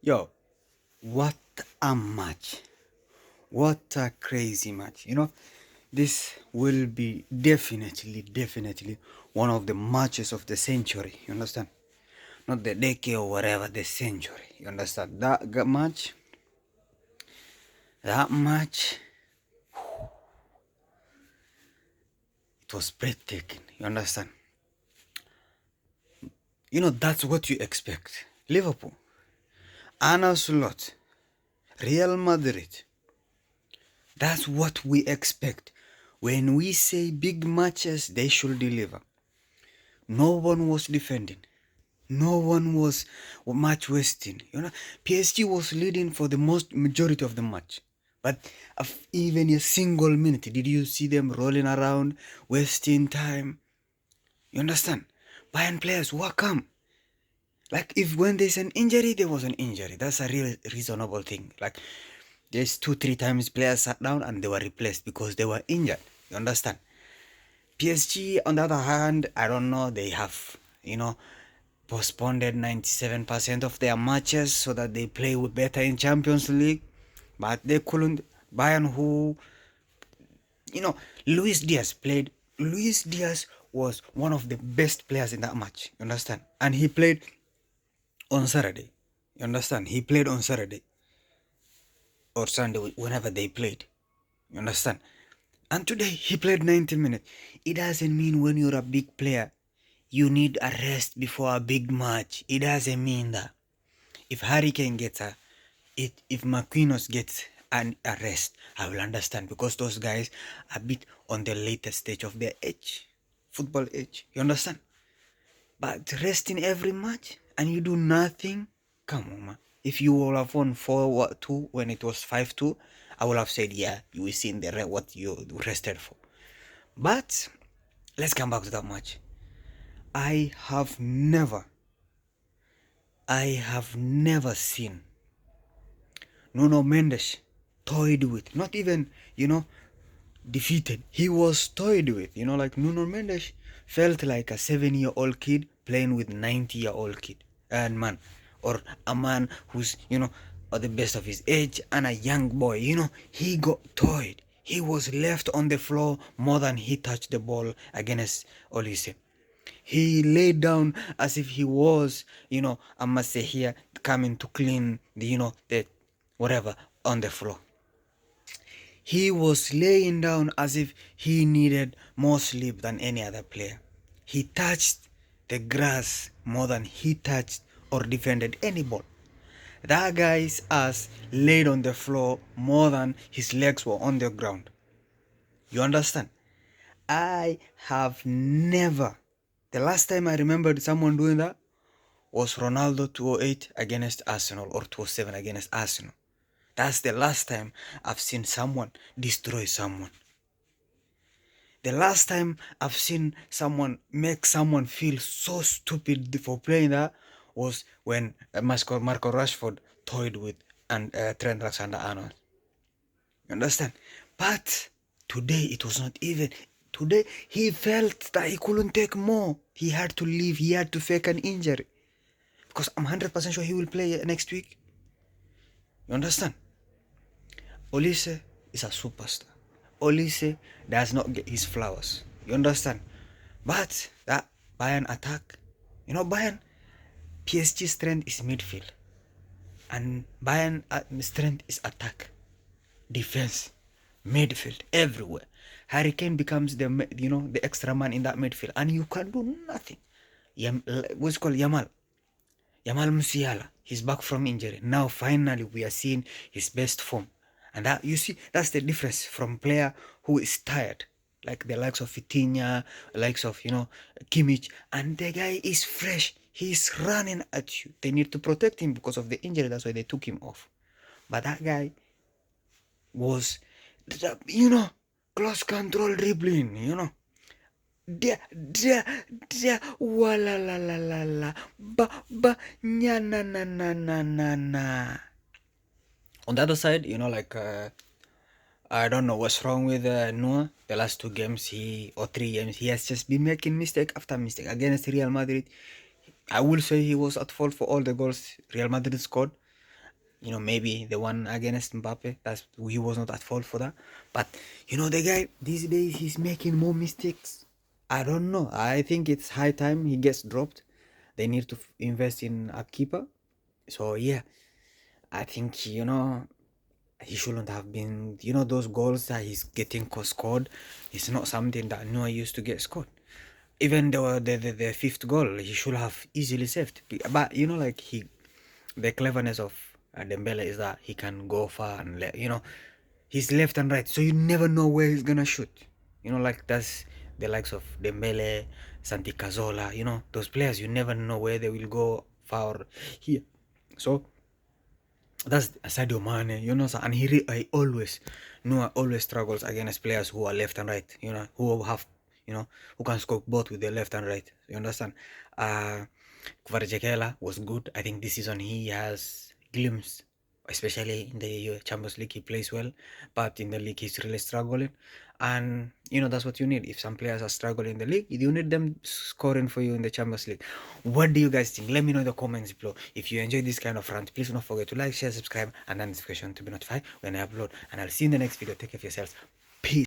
Yo, what a match. What a crazy match. This will be definitely one of the matches of the century. You understand? Not the decade or whatever, the century. You understand? That match, it was breathtaking. You understand? That's what you expect. Liverpool, Arne Slot, Real Madrid. That's what we expect. When we say big matches, they should deliver. No one was defending. No one was match wasting. PSG was leading for the most majority of the match. But even a single minute, did you see them rolling around, wasting time? You understand? Bayern players, welcome. Like if when there's an injury, there was an injury. That's a real reasonable thing. Like there's 2-3 times players sat down and they were replaced because they were injured. You understand? PSG, on the other hand, I don't know, they have, postponed 97% of their matches so that they play better in Champions League, but they couldn't. Bayern, who, you know, Luis Diaz played. Luis Diaz was one of the best players in that match. You understand? And he played on Saturday. You understand? He played on Saturday or Sunday, whenever they played. You understand? And today he played 90 minutes. It doesn't mean when you're a big player, you need a rest before a big match. It doesn't mean that. If Harry Kane gets if Marquinhos gets a rest, I will understand because those guys are a bit on the later stage of their age, football age. You understand? But resting every match and you do nothing, come on, man. If you will have won 4-2 when it was 5-2, I would have said, yeah, you will see in the what you rested for. But let's come back to that match. I have never seen Nuno Mendes toyed with, not even, defeated. He was toyed with, like Nuno Mendes felt like a 7-year-old kid playing with 90-year-old kid and man, or a man who's, at the best of his age and a young boy, he got toyed. He was left on the floor more than he touched the ball against Olise. He laid down as if he was, I must say here, coming to clean the whatever on the floor. He was laying down as if he needed more sleep than any other player. He touched the grass more than he touched or defended any ball. That guy's ass laid on the floor more than his legs were on the ground. You understand? I have never. The last time I remembered someone doing that was Ronaldo 2008 against Arsenal or 2007 against Arsenal. That's the last time I've seen someone destroy someone. The last time I've seen someone make someone feel so stupid for playing that was when Marco Rashford toyed with and Trent Alexander-Arnold. You understand? But today it was not even. Today he felt that he couldn't take more. He had to leave. He had to fake an injury. Because I'm 100% sure he will play next week. You understand? Olise is a superstar. Olise does not get his flowers. You understand? But that Bayern attack, Bayern, PSG strength is midfield. And Bayern strength is attack, defense, midfield, everywhere. Harry Kane becomes the extra man in that midfield, and you can do nothing. What's called Yamal Musiala, he's back from injury. Now finally we are seeing his best form. And that, you see, that's the difference from player who is tired, like the likes of Vitinha, likes of, Kimmich, and the guy is fresh. He's running at you. They need to protect him because of the injury. That's why they took him off. But that guy was, close control dribbling, wala la la la la, nya na na na na na na. On the other side, I don't know what's wrong with Noah. The last 2 games, or 3 games, he has just been making mistake after mistake against Real Madrid. I will say he was at fault for all the goals Real Madrid scored, You know, maybe the one against Mbappe, he was not at fault for that. But you know, the guy these days he's making more mistakes. I don't know. I think it's high time he gets dropped. They need to invest in a keeper. So yeah, I think, you know, he shouldn't have been. You know, those goals that he's getting scored, it's not something that Noah used to get scored. Even the fifth goal, he should have easily saved. But you know, like the cleverness of Dembele is that he can go far and you know, he's left and right, so you never know where he's gonna shoot. You know, like that's the likes of Dembele, Santi Cazorla. You know, those players, you never know where they will go far or here. So that's Sadio Mane, you know, and I always Noah always struggles against players who are left and right, you know, who have, you know, who can score both with their left and right. You understand? Kvaratskhelia was good. I think this season he has glimpsed, especially in the Champions League, he plays well, but in the league he's really struggling. And you know, that's what you need. If some players are struggling in the league, you need them scoring for you in the Champions League. What do you guys think? Let me know in the comments below. If you enjoy this kind of rant, please don't forget to like, share, subscribe, and notification to be notified when I upload. And I'll see you in the next video. Take care of yourselves.